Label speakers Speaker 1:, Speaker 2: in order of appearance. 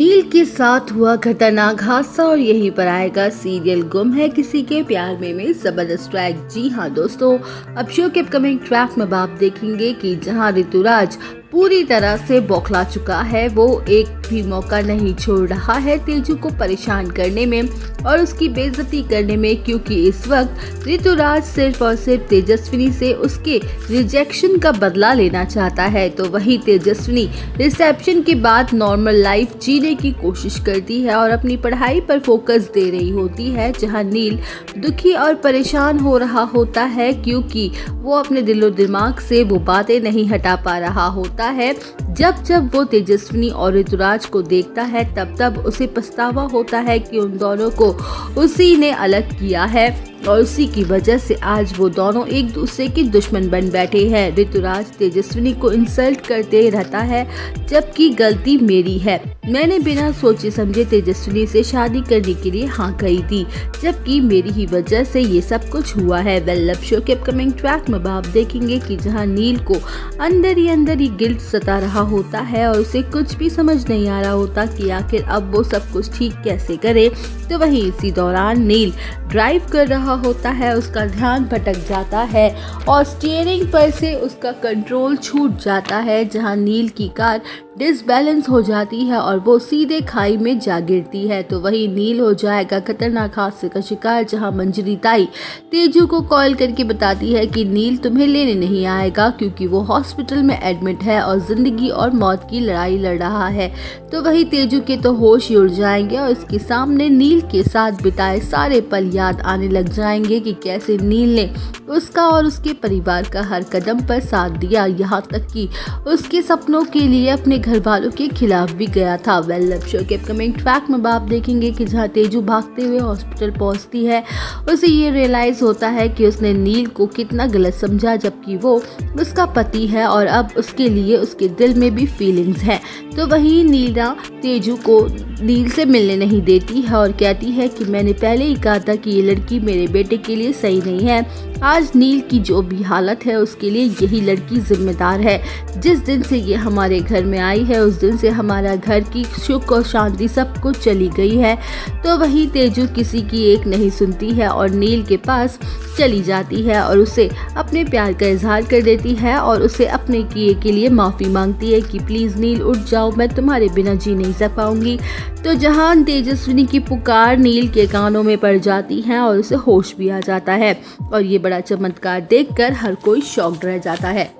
Speaker 1: नील के साथ हुआ खतरनाक हादसा और यहीं पर आएगा सीरियल गुम है किसी के प्यार में जबरदस्त ट्रैक। जी हाँ दोस्तों, अब शो के अपकमिंग ट्रैक में आप देखेंगे कि जहां ऋतुराज पूरी तरह से बौखला चुका है, वो एक भी मौका नहीं छोड़ रहा है तेजू को परेशान करने में और उसकी बेइज्जती करने में, क्योंकि इस वक्त ऋतुराज सिर्फ और सिर्फ तेजस्विनी से उसके रिजेक्शन का बदला लेना चाहता है। तो वही तेजस्विनी रिसेप्शन के बाद नॉर्मल लाइफ जीने की कोशिश करती है और अपनी पढ़ाई पर फोकस दे रही होती है, जहां नील दुखी और परेशान हो रहा होता है क्योंकि वो अपने दिलो दिमाग से वो बातें नहीं हटा पा रहा होता है। जब जब वो तेजस्विनी और ऋतुराज को देखता है तब तब उसे पछतावा होता है कि उन दोनों को उसी ने अलग किया है और उसी की वजह से आज वो दोनों एक दूसरे के दुश्मन बन बैठे हैं। ऋतुराज तेजस्विनी को इंसल्ट करते रहता है, जबकि गलती मेरी है, मैंने बिना सोचे समझे तेजस्विनी से शादी करने के लिए हाँ कही थी, जबकि मेरी ही वजह से ये सब कुछ हुआ है। वेल, शो के अपकमिंग ट्रैक में आप देखेंगे कि जहां नील को अंदर ही गिल्ट सता रहा होता है और उसे कुछ भी समझ नहीं आ रहा होता कि आखिर अब वो सब कुछ ठीक कैसे करे, तो वहीं इसी दौरान नील ड्राइव कर रहा होता है, उसका ध्यान भटक जाता है और स्टीयरिंग पर से उसका कंट्रोल छूट जाता है, जहां नील की कार डिसबैलेंस हो जाती है और वो सीधे खाई में जा गिरती है। तो वही नील हो जाएगा खतरनाक हादसे का शिकार, जहां मंजरी ताई तेजू को कॉल करके बताती है कि नील तुम्हें लेने नहीं आएगा क्योंकि वो हॉस्पिटल में एडमिट है और जिंदगी और मौत की लड़ाई लड़ रहा है। तो वही तेजू के तो होश ही उड़ जाएंगे और उसके सामने नील के साथ बिताए सारे पल याद आने लग जाएंगे कि कैसे नील ने उसका और उसके परिवार का हर कदम पर साथ दिया, यहाँ तक कि उसके सपनों के लिए अपने घर वालों के खिलाफ भी गया था। वेल, शो के अपकमिंग ट्रैक में आप देखेंगे कि जहाँ तेजू भागते हुए हॉस्पिटल पहुंचती है, उसे ये रियलाइज होता है कि उसने नील को कितना गलत समझा, जबकि वो उसका पति है और अब उसके लिए उसके दिल में भी फीलिंग्स हैं। तो वही नीला तेजू को नील से मिलने नहीं देती है और कहती है कि मैंने पहले ही कहा था कि ये लड़की मेरे बेटे के लिए सही नहीं है। आज नील की जो भी हालत है उसके लिए यही लड़की जिम्मेदार है। जिस दिन से ये हमारे घर में आई है उस दिन से हमारा घर की सुख और शांति सब कुछ चली गई है। तो वही तेजू किसी की एक नहीं सुनती है और नील के पास चली जाती है और उसे अपने प्यार का इजहार कर देती है और उसे अपने किए के लिए माफ़ी मांगती है कि प्लीज़ नील उठ जाओ, मैं तुम्हारे बिना जी नहीं सक पाऊंगी। तो जहां तेजस्विनी की पुकार नील के कानों में पड़ जाती है और उसे होश भी आ जाता है और ये बड़ा चमत्कार देखकर हर कोई शॉक्ड रह जाता है।